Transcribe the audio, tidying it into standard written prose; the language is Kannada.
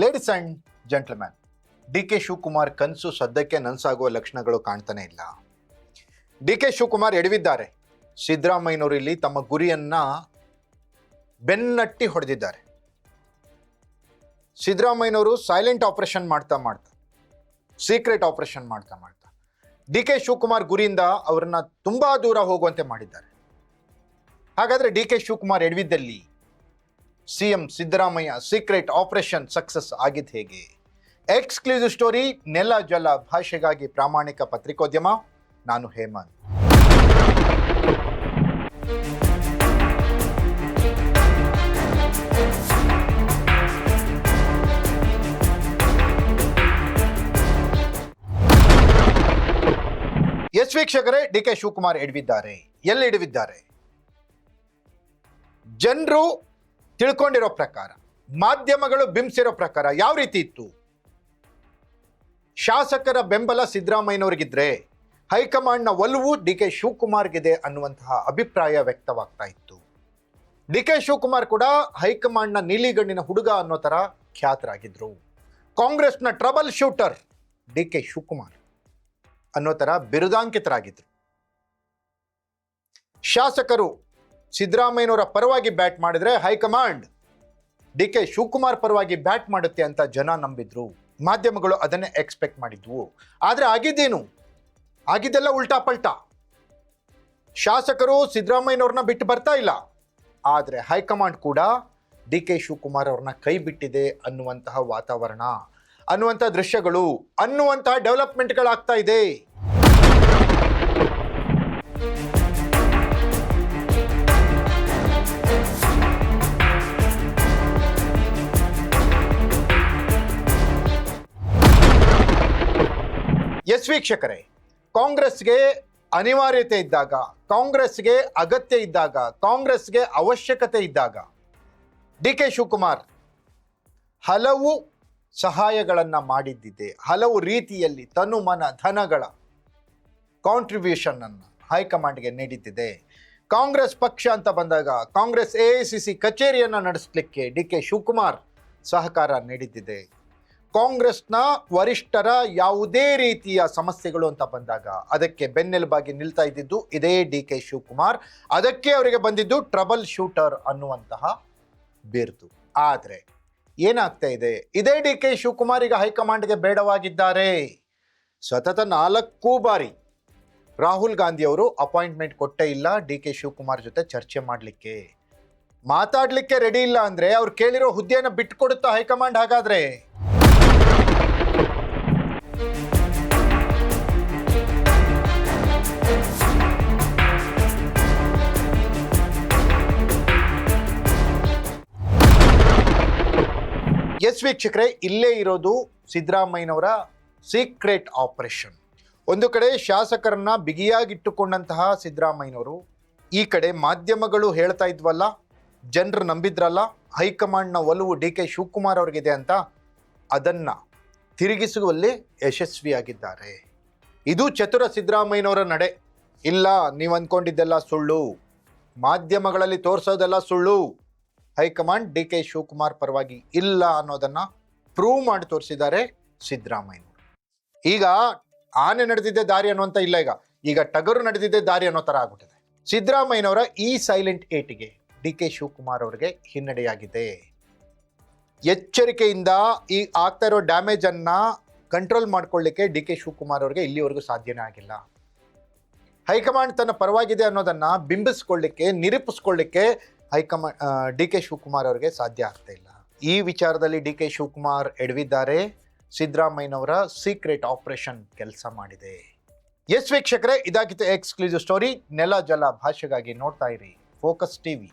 Ladies and gentleman, D K Shivakumar ಕನಸು ಸದ್ಯಕ್ಕೆ ನನಸಾಗುವ ಲಕ್ಷಣಗಳು ಕಾಣ್ತಾನೆ ಇಲ್ಲ. ಡಿ ಕೆ ಶಿವಕುಮಾರ್ ಎಡವಿದ್ದಾರೆ. ಸಿದ್ದರಾಮಯ್ಯನವರು ಇಲ್ಲಿ ತಮ್ಮ ಗುರಿಯನ್ನ ಬೆನ್ನಟ್ಟಿ ಹೊಡೆದಿದ್ದಾರೆ. ಸಿದ್ದರಾಮಯ್ಯನವರು ಸೈಲೆಂಟ್ ಆಪರೇಷನ್ ಮಾಡ್ತಾ ಸೀಕ್ರೆಟ್ ಆಪರೇಷನ್ ಮಾಡ್ತಾ ಡಿ ಕೆ ಶಿವಕುಮಾರ್ ಗುರಿಯಿಂದ ಅವರನ್ನ ತುಂಬಾ ದೂರ ಹೋಗುವಂತೆ ಮಾಡಿದ್ದಾರೆ. ಹಾಗಾದ್ರೆ ಡಿ ಕೆ ಶಿವಕುಮಾರ್ ಎಡವಿದ್ದಲ್ಲಿ CM Siddaramaiah secret operation success ಆಗಿದ್ದು ಹೇಗೆ? ಎಕ್ಸ್ಕ್ಲೂಸಿವ್ ಸ್ಟೋರಿ, ನೆಲ ಜಲ ಭಾಷೆಗಾಗಿ ಪ್ರಾಮಾಣಿಕ ಪತ್ರಿಕೋದ್ಯಮ. ನಾನು ಹೇಮಂತ್. ಎಸ್ ವೀಕ್ಷಕರೇ, ಡಿ ಕೆ ಶಿವಕುಮಾರ್ ಎಡವಿದ್ದಾರೆ. ಎಲ್ಲಿ ಎಡವಿದ್ದಾರೆ? ಜನರು ತಿಳ್ಕೊಂಡಿರೋ ಪ್ರಕಾರ, ಮಾಧ್ಯಮಗಳು ಬಿಂಬಿಸಿರೋ ಪ್ರಕಾರ ಯಾವ ರೀತಿ ಇತ್ತು? ಶಾಸಕರ ಬೆಂಬಲ ಸಿದ್ದರಾಮಯ್ಯನವರಿಗಿದ್ರೆ ಹೈಕಮಾಂಡ್ನ ಒಲವು ಡಿ ಕೆ ಶಿವಕುಮಾರ್ಗಿದೆ ಅನ್ನುವಂತಹ ಅಭಿಪ್ರಾಯ ವ್ಯಕ್ತವಾಗ್ತಾ ಇತ್ತು. ಡಿ ಕೆ ಶಿವಕುಮಾರ್ ಕೂಡ ಹೈಕಮಾಂಡ್ನ ನೀಲಿಗಣ್ಣಿನ ಹುಡುಗ ಅನ್ನೋ ತರ ಖ್ಯಾತರಾಗಿದ್ರು. ಕಾಂಗ್ರೆಸ್ನ trouble shooter D K Shivakumar ಅನ್ನೋ ತರ ಬಿರುದಾಂಕಿತರಾಗಿದ್ರು. ಶಾಸಕರು ಸಿದ್ದರಾಮಯ್ಯನವರ ಪರವಾಗಿ ಬ್ಯಾಟ್ ಮಾಡಿದ್ರೆ ಹೈಕಮಾಂಡ್ ಡಿ ಕೆ ಶಿವಕುಮಾರ್ ಪರವಾಗಿ ಬ್ಯಾಟ್ ಮಾಡುತ್ತೆ ಅಂತ ಜನ ನಂಬಿದ್ರು. ಮಾಧ್ಯಮಗಳು ಅದನ್ನೇ ಎಕ್ಸ್ಪೆಕ್ಟ್ ಮಾಡಿದ್ವು. ಆದ್ರೆ ಆಗಿದ್ದೇನು? ಆಗಿದ್ದೆಲ್ಲ ಉಲ್ಟಾ ಪಲ್ಟಾ. ಶಾಸಕರು ಸಿದ್ದರಾಮಯ್ಯನವ್ರನ್ನ ಬಿಟ್ಟು ಬರ್ತಾ ಇಲ್ಲ, ಆದ್ರೆ ಹೈಕಮಾಂಡ್ ಕೂಡ ಡಿ ಕೆ ಶಿವಕುಮಾರ್ ಅವ್ರನ್ನ ಕೈ ಬಿಟ್ಟಿದೆ ಅನ್ನುವಂತಹ ವಾತಾವರಣ, ಅನ್ನುವಂತಹ ದೃಶ್ಯಗಳು, ಅನ್ನುವಂತಹ ಡೆವಲಪ್ಮೆಂಟ್ಗಳಾಗ್ತಾ ಇದೆ. ಎಸ್ ವೀಕ್ಷಕರೇ, ಕಾಂಗ್ರೆಸ್ಗೆ ಅನಿವಾರ್ಯತೆ ಇದ್ದಾಗ, ಕಾಂಗ್ರೆಸ್ಗೆ ಅಗತ್ಯ ಇದ್ದಾಗ, ಕಾಂಗ್ರೆಸ್ಗೆ ಅವಶ್ಯಕತೆ ಇದ್ದಾಗ ಡಿ ಕೆ ಶಿವಕುಮಾರ್ ಹಲವು ಸಹಾಯಗಳನ್ನು ಮಾಡಿದ್ದಿದೆ. ಹಲವು ರೀತಿಯಲ್ಲಿ ತನು ಮನ ಧನಗಳ ಕಾಂಟ್ರಿಬ್ಯೂಷನ್ ಅನ್ನು ಹೈಕಮಾಂಡ್ಗೆ ನೀಡಿದ್ದಿದೆ. ಕಾಂಗ್ರೆಸ್ ಪಕ್ಷ ಅಂತ ಬಂದಾಗ ಕಾಂಗ್ರೆಸ್ AICC ಕಚೇರಿಯನ್ನು ನಡೆಸಲಿಕ್ಕೆ ಡಿ ಕೆ ಶಿವಕುಮಾರ್ ಸಹಕಾರ ನೀಡಿದ್ದಿದೆ. ಕಾಂಗ್ರೆಸ್ನ ವರಿಷ್ಠರ ಯಾವುದೇ ರೀತಿಯ ಸಮಸ್ಯೆಗಳು ಅಂತ ಬಂದಾಗ ಅದಕ್ಕೆ ಬೆನ್ನೆಲುಬಾಗಿ ನಿಲ್ತಾ ಇದ್ದಿದ್ದು ಇದೇ ಡಿ ಕೆ ಶಿವಕುಮಾರ್. ಅದಕ್ಕೆ ಅವರಿಗೆ ಬಂದಿದ್ದು ಟ್ರಬಲ್ ಶೂಟರ್ ಅನ್ನುವಂತಹ ಬಿರುದು. ಆದರೆ ಏನಾಗ್ತಾ ಇದೆ? ಇದೇ ಡಿ ಕೆ ಶಿವಕುಮಾರ್ ಈಗ ಹೈಕಮಾಂಡ್ಗೆ ಬೇಡವಾಗಿದ್ದಾರೆ. ಸತತ 4 ಬಾರಿ ರಾಹುಲ್ ಗಾಂಧಿ ಅವರು ಅಪಾಯಿಂಟ್ಮೆಂಟ್ ಕೊಟ್ಟೇ ಇಲ್ಲ ಡಿ ಕೆ ಶಿವಕುಮಾರ್ ಜೊತೆ ಚರ್ಚೆ ಮಾಡಲಿಕ್ಕೆ. ಮಾತಾಡ್ಲಿಕ್ಕೆ ರೆಡಿ ಇಲ್ಲ ಅಂದ್ರೆ ಅವ್ರು ಕೇಳಿರೋ ಹುದ್ದೆಯನ್ನು ಬಿಟ್ಟುಕೊಡುತ್ತಾ ಹೈಕಮಾಂಡ್? ಹಾಗಾದ್ರೆ ಎಸ್ ವೀಕ್ಷಕರೇ, ಇಲ್ಲೇ ಇರೋದು ಸಿದ್ದರಾಮಯ್ಯನವರ ಸೀಕ್ರೆಟ್ ಆಪರೇಷನ್. ಒಂದು ಕಡೆ ಶಾಸಕರನ್ನ ಬಿಗಿಯಾಗಿಟ್ಟುಕೊಂಡಂತಹ ಸಿದ್ದರಾಮಯ್ಯನವರು, ಈ ಕಡೆ ಮಾಧ್ಯಮಗಳು ಹೇಳ್ತಾ ಇದ್ವಲ್ಲ, ಜನರು ನಂಬಿದ್ರಲ್ಲ, ಹೈಕಮಾಂಡ್ನ ಒಲವು ಡಿ ಕೆ ಶಿವಕುಮಾರ್ ಅವ್ರಿಗಿದೆ ಅಂತ, ಅದನ್ನ ತಿರುಗಿಸುವಲ್ಲಿ ಯಶಸ್ವಿಯಾಗಿದ್ದಾರೆ. ಇದು ಚತುರ ಸಿದ್ದರಾಮಯ್ಯನವರ ನಡೆ. ಇಲ್ಲ, ನೀವು ಅಂದ್ಕೊಂಡಿದ್ದೆಲ್ಲ ಸುಳ್ಳು, ಮಾಧ್ಯಮಗಳಲ್ಲಿ ತೋರಿಸೋದೆಲ್ಲ ಸುಳ್ಳು, ಹೈಕಮಾಂಡ್ ಡಿ ಕೆ ಶಿವಕುಮಾರ್ ಪರವಾಗಿ ಇಲ್ಲ ಅನ್ನೋದನ್ನ ಪ್ರೂವ್ ಮಾಡಿ ತೋರಿಸಿದ್ದಾರೆ ಸಿದ್ದರಾಮಯ್ಯನವರು. ಈಗ ಆನೆ ನಡೆದಿದ್ದೆ ದಾರಿ ಅನ್ನುವಂತ ಇಲ್ಲ, ಈಗ ಟಗರು ನಡೆದಿದ್ದೆ ದಾರಿ ಅನ್ನೋ ತರ ಆಗ್ಬಿಟ್ಟಿದೆ. ಸಿದ್ದರಾಮಯ್ಯನವರ ಈ ಸೈಲೆಂಟ್ ಏಟಿಗೆ ಡಿ ಕೆ ಶಿವಕುಮಾರ್ ಅವರಿಗೆ ಹಿನ್ನಡೆಯಾಗಿದೆ. ಎಚ್ಚರಿಕೆಯಿಂದ ಈ ಆಗ್ತಾ ಇರೋ ಡ್ಯಾಮೇಜ್ ಅನ್ನ ಕಂಟ್ರೋಲ್ ಮಾಡ್ಕೊಳ್ಳಿಕ್ಕೆ ಡಿ ಕೆ ಶಿವಕುಮಾರ್ ಅವರಿಗೆ ಇಲ್ಲಿವರೆಗೂ ಸಾಧ್ಯನೇ ಆಗಿಲ್ಲ. ಹೈಕಮಾಂಡ್ ತನ್ನ ಪರವಾಗಿದೆ ಅನ್ನೋದನ್ನ ಬಿಂಬಿಸ್ಕೊಳ್ಳಿಕ್ಕೆ, ನಿರೂಪಿಸ್ಕೊಳ್ಳಿಕ್ಕೆ ಹೈಕಮಾಂಡ್ ಡಿ ಕೆ ಶಿವಕುಮಾರ್ ಅವರಿಗೆ ಸಾಧ್ಯ ಆಗ್ತಾ ಇಲ್ಲ. ಈ ವಿಚಾರದಲ್ಲಿ ಡಿ ಕೆ ಶಿವಕುಮಾರ್ ಎಡವಿದ್ದಾರೆ. ಸಿದ್ದರಾಮಯ್ಯನವರ ಸೀಕ್ರೆಟ್ ಆಪರೇಷನ್ ಕೆಲಸ ಮಾಡಿದೆ. ಎಸ್ ವೀಕ್ಷಕರೇ, ಇದಾಗಿತ್ತು ಎಕ್ಸ್ಕ್ಲೂಸಿವ್ ಸ್ಟೋರಿ. ನೆಲ ಜಲ ಭಾಷೆಗಾಗಿ ನೋಡ್ತಾ ಇರಿ ಫೋಕಸ್ ಟಿವಿ.